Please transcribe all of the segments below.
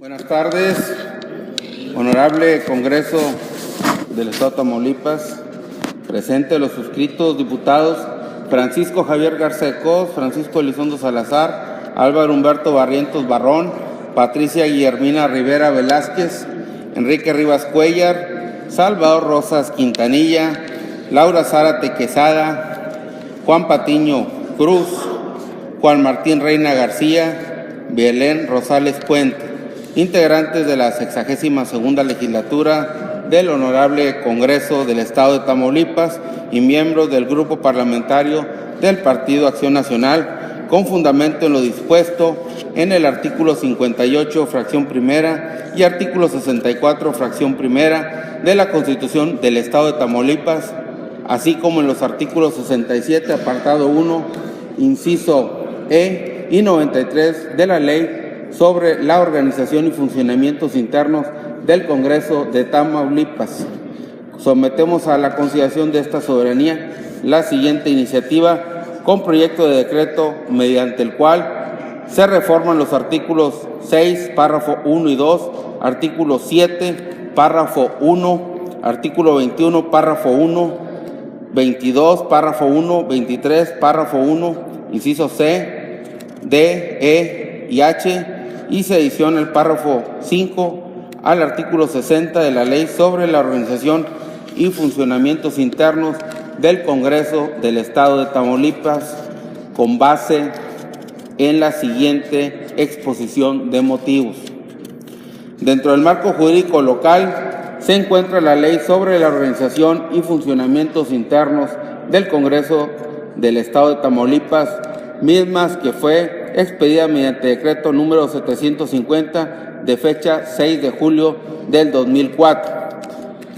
Buenas tardes, honorable Congreso del Estado de Tamaulipas. Presente los suscritos diputados Francisco Javier Garza de Cos, Francisco Elizondo Salazar, Álvaro Humberto Barrientos Barrón, Patricia Guillermina Rivera Velázquez, Enrique Rivas Cuellar, Salvador Rosas Quintanilla, Laura Zárate Quesada, Juan Patiño Cruz, Juan Martín Reina García, Belén Rosales Puente, integrantes de la 62ª legislatura del Honorable Congreso del Estado de Tamaulipas y miembros del Grupo Parlamentario del Partido Acción Nacional, con fundamento en lo dispuesto en el artículo 58, fracción primera, y artículo 64, fracción primera, de la Constitución del Estado de Tamaulipas, así como en los artículos 67, apartado 1, inciso E, y 93 de la Ley sobre la organización y funcionamientos internos del Congreso de Tamaulipas. Sometemos a la consideración de esta soberanía la siguiente iniciativa con proyecto de decreto mediante el cual se reforman los artículos 6, párrafo 1 y 2, artículo 7, párrafo 1, artículo 21, párrafo 1, 22, párrafo 1, 23, párrafo 1, inciso C, D, E y H, y se adiciona el párrafo 5 al artículo 60 de la Ley sobre la organización y funcionamientos internos del Congreso del Estado de Tamaulipas, con base en la siguiente exposición de motivos. Dentro del marco jurídico local se encuentra la Ley sobre la organización y funcionamientos internos del Congreso del Estado de Tamaulipas, mismas que fue expedida mediante decreto número 750 de fecha 6 de julio del 2004.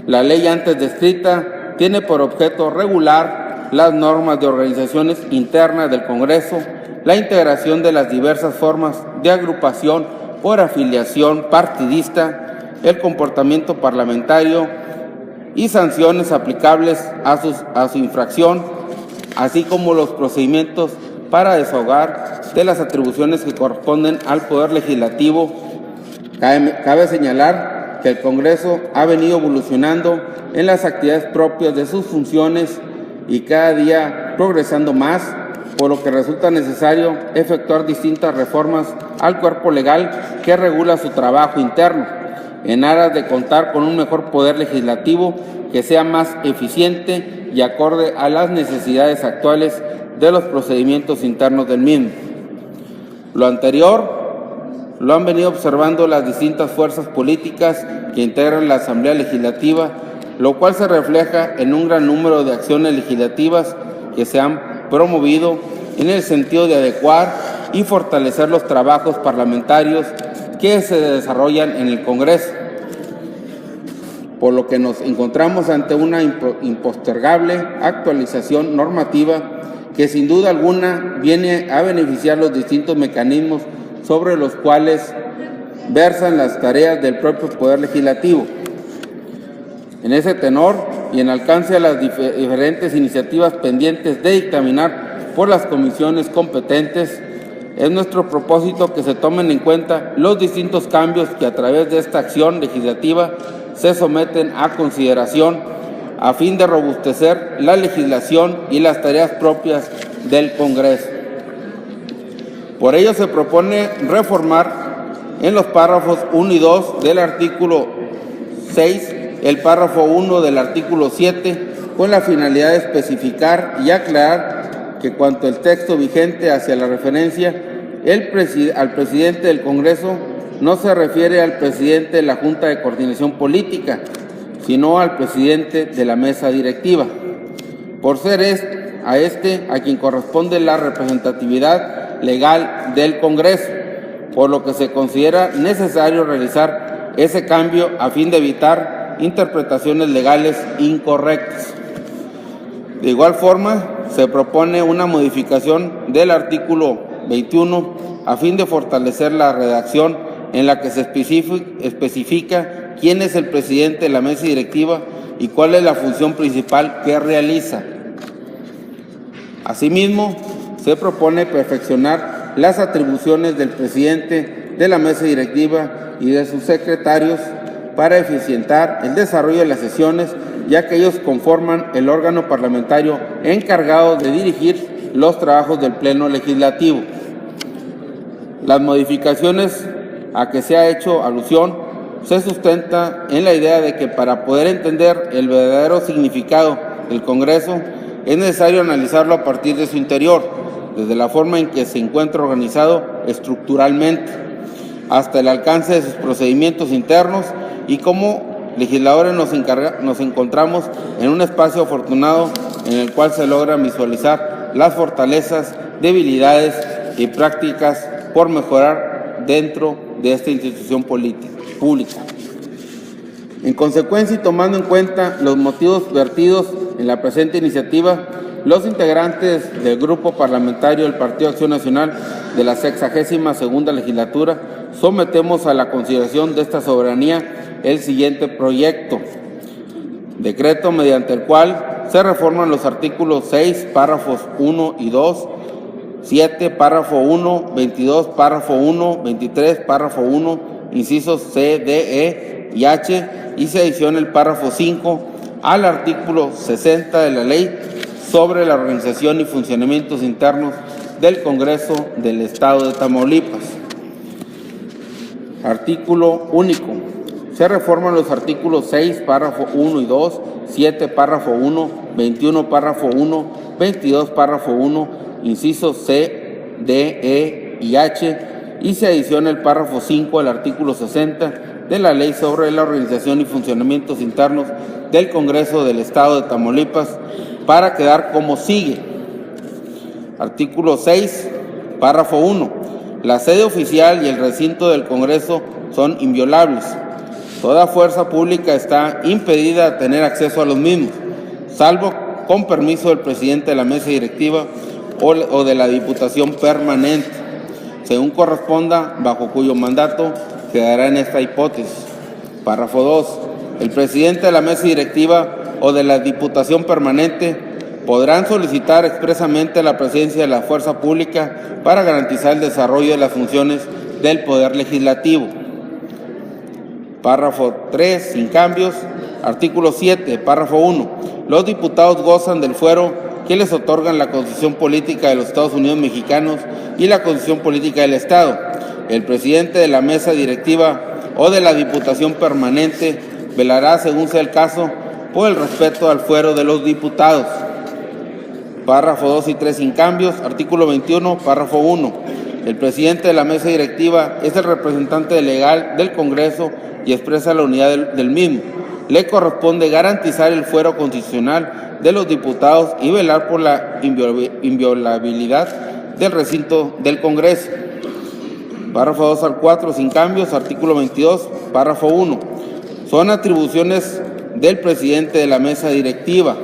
La ley antes descrita tiene por objeto regular las normas de organizaciones internas del Congreso, la integración de las diversas formas de agrupación por afiliación partidista, el comportamiento parlamentario y sanciones aplicables a su infracción, así como los procedimientos para desahogar de las atribuciones que corresponden al Poder Legislativo. Cabe señalar que el Congreso ha venido evolucionando en las actividades propias de sus funciones y cada día progresando más, por lo que resulta necesario efectuar distintas reformas al cuerpo legal que regula su trabajo interno, en aras de contar con un mejor poder legislativo que sea más eficiente y acorde a las necesidades actuales de los procedimientos internos del mismo. Lo anterior lo han venido observando las distintas fuerzas políticas que integran la Asamblea Legislativa, lo cual se refleja en un gran número de acciones legislativas que se han promovido en el sentido de adecuar y fortalecer los trabajos parlamentarios que se desarrollan en el Congreso, por lo que nos encontramos ante una impostergable actualización normativa que sin duda alguna viene a beneficiar los distintos mecanismos sobre los cuales versan las tareas del propio Poder Legislativo. En ese tenor y en alcance a las diferentes iniciativas pendientes de dictaminar por las comisiones competentes, es nuestro propósito que se tomen en cuenta los distintos cambios que a través de esta acción legislativa se someten a consideración a fin de robustecer la legislación y las tareas propias del Congreso. Por ello se propone reformar en los párrafos 1 y 2 del artículo 6, el párrafo 1 del artículo 7, con la finalidad de especificar y aclarar que cuanto el texto vigente hacia la referencia al presidente del Congreso no se refiere al presidente de la Junta de Coordinación Política, sino al presidente de la mesa directiva, por ser a quien corresponde la representatividad legal del Congreso, por lo que se considera necesario realizar ese cambio a fin de evitar interpretaciones legales incorrectas. De igual forma, se propone una modificación del artículo 21 a fin de fortalecer la redacción en la que se especifica quién es el presidente de la mesa directiva y cuál es la función principal que realiza. Asimismo, se propone perfeccionar las atribuciones del presidente de la mesa directiva y de sus secretarios para eficientar el desarrollo de las sesiones, ya que ellos conforman el órgano parlamentario encargado de dirigir los trabajos del Pleno Legislativo. Las modificaciones a que se ha hecho alusión se sustenta en la idea de que para poder entender el verdadero significado del Congreso es necesario analizarlo a partir de su interior, desde la forma en que se encuentra organizado estructuralmente, hasta el alcance de sus procedimientos internos, y como legisladores nos encontramos en un espacio afortunado en el cual se logran visualizar las fortalezas, debilidades y prácticas por mejorar dentro de esta institución pública. En consecuencia y tomando en cuenta los motivos vertidos en la presente iniciativa, los integrantes del Grupo Parlamentario del Partido Acción Nacional de la 62ª Legislatura sometemos a la consideración de esta soberanía el siguiente proyecto: decreto mediante el cual se reforman los artículos 6, párrafos 1 y 2, 7, párrafo 1, 22, párrafo 1, 23, párrafo 1, incisos C, D, E y H, y se adiciona el párrafo 5 al artículo 60 de la Ley sobre la organización y funcionamientos internos del Congreso del Estado de Tamaulipas. Artículo único. Se reforman los artículos 6, párrafo 1 y 2, 7, párrafo 1, 21, párrafo 1, 22, párrafo 1, incisos C, D, E y H, y se adiciona el párrafo 5 al artículo 60 de la Ley sobre la organización y funcionamientos internos del Congreso del Estado de Tamaulipas, para quedar como sigue. Artículo 6, párrafo 1. La sede oficial y el recinto del Congreso son inviolables. Toda fuerza pública está impedida a tener acceso a los mismos, salvo con permiso del presidente de la mesa directiva o de la Diputación Permanente, según corresponda, bajo cuyo mandato quedará en esta hipótesis. Párrafo 2. El presidente de la mesa directiva o de la Diputación Permanente podrán solicitar expresamente la presencia de la fuerza pública para garantizar el desarrollo de las funciones del Poder Legislativo. Párrafo 3, sin cambios. Artículo 7, párrafo 1. Los diputados gozan del fuero que les otorgan la Constitución Política de los Estados Unidos Mexicanos y la Constitución Política del Estado. El presidente de la mesa directiva o de la Diputación Permanente velará, según sea el caso, por el respeto al fuero de los diputados. Párrafo 2 y 3 sin cambios. Artículo 21, párrafo 1. El presidente de la mesa directiva es el representante legal del Congreso y expresa la unidad del mismo. Le corresponde garantizar el fuero constitucional de los diputados y velar por la inviolabilidad del recinto del Congreso. Párrafo 2 al 4 sin cambios. Artículo 22, párrafo 1. Son atribuciones del presidente de la mesa directiva.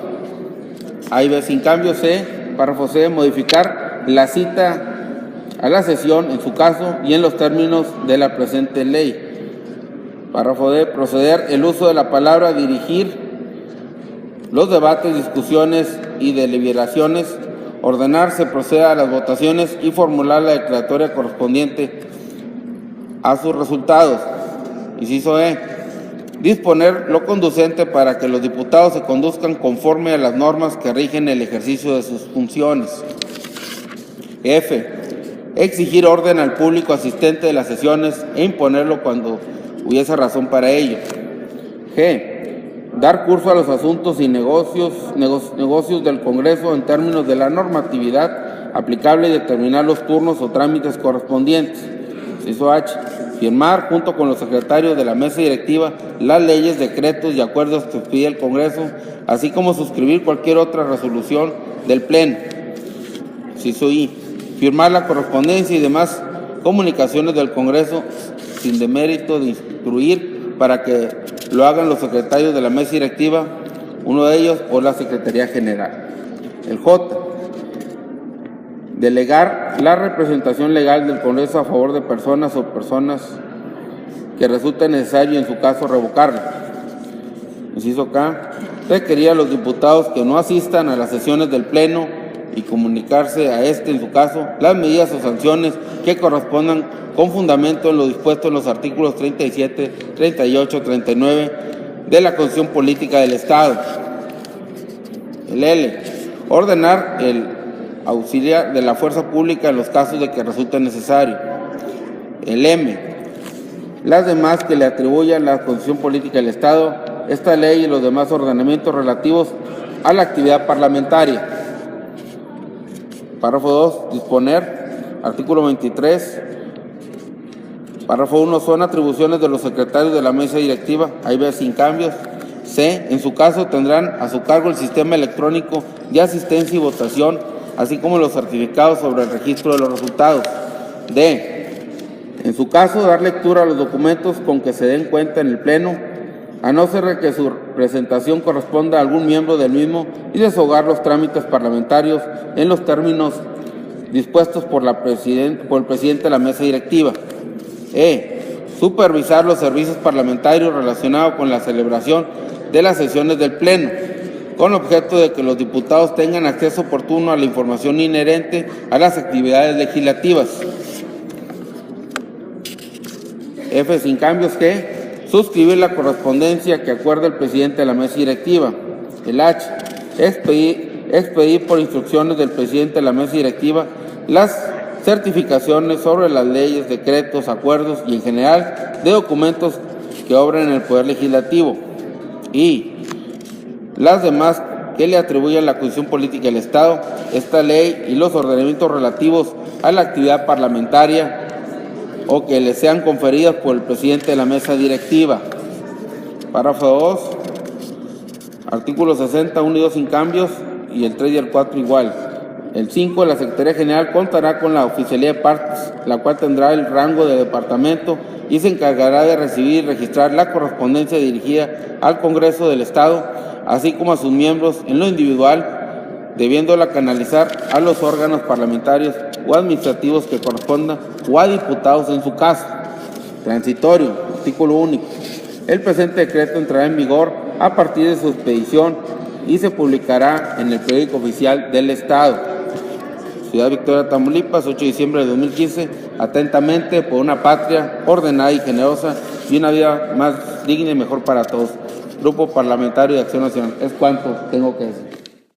Ahí ve sin cambios. C, párrafo C, modificar la cita a la sesión en su caso y en los términos de la presente ley. Párrafo D, proceder el uso de la palabra, dirigir los debates, discusiones y deliberaciones, ordenar se proceda a las votaciones y formular la declaratoria correspondiente a sus resultados. Inciso E, disponer lo conducente para que los diputados se conduzcan conforme a las normas que rigen el ejercicio de sus funciones. F, exigir orden al público asistente de las sesiones e imponerlo cuando hubiese razón para ello. G, dar curso a los asuntos y negocios del Congreso en términos de la normatividad aplicable y determinar los turnos o trámites correspondientes. Inciso H, firmar junto con los secretarios de la mesa directiva las leyes, decretos y acuerdos que expide el Congreso, así como suscribir cualquier otra resolución del Pleno. Inciso I, firmar la correspondencia y demás comunicaciones del Congreso sin demérito de instruir para que lo hagan los secretarios de la mesa directiva, uno de ellos o la Secretaría General. El J, delegar la representación legal del Congreso a favor de personas o personas que resulte necesario, en su caso, revocarla. Inciso K, requerir a los diputados que no asistan a las sesiones del Pleno y comunicarse a este, en su caso, las medidas o sanciones que correspondan con fundamento en lo dispuesto en los artículos 37, 38, 39 de la Constitución Política del Estado. El L. Ordenar el auxiliar de la fuerza pública en los casos de que resulte necesario. El M. Las demás que le atribuyan la Constitución Política del Estado, esta ley y los demás ordenamientos relativos a la actividad parlamentaria. Párrafo 2. Disponer. Artículo 23. Párrafo 1. Son atribuciones de los secretarios de la mesa directiva. Ahí ve sin cambios. C. En su caso tendrán a su cargo el sistema electrónico de asistencia y votación, así como los certificados sobre el registro de los resultados. D. En su caso, dar lectura a los documentos con que se den cuenta en el Pleno, a no ser que su presentación corresponda a algún miembro del mismo, y deshogar los trámites parlamentarios en los términos dispuestos por el presidente de la mesa directiva. E. Supervisar los servicios parlamentarios relacionados con la celebración de las sesiones del Pleno, con objeto de que los diputados tengan acceso oportuno a la información inherente a las actividades legislativas. F. Sin cambios. G. Suscribir la correspondencia que acuerde el presidente de la mesa directiva. El H. Expedir por instrucciones del presidente de la mesa directiva las certificaciones sobre las leyes, decretos, acuerdos y en general de documentos que obren en el Poder Legislativo. Y las demás que le atribuyan la Constitución Política del Estado, esta ley y los ordenamientos relativos a la actividad parlamentaria o que le sean conferidas por el presidente de la mesa directiva. Párrafo 2. Artículos 60, 1 y 2 sin cambios y el 3 y el 4 igual. El 5. La Secretaría General contará con la oficialía de partes, la cual tendrá el rango de departamento y se encargará de recibir y registrar la correspondencia dirigida al Congreso del Estado, así como a sus miembros en lo individual, debiéndola canalizar a los órganos parlamentarios o administrativos que correspondan o a diputados en su caso. Transitorio. Artículo único. El presente decreto entrará en vigor a partir de su expedición y se publicará en el Periódico Oficial del Estado. Ciudad Victoria, Tamaulipas, 8 de diciembre de 2015. Atentamente, por una patria ordenada y generosa y una vida más digna y mejor para todos. Grupo Parlamentario de Acción Nacional. Es cuanto tengo que decir.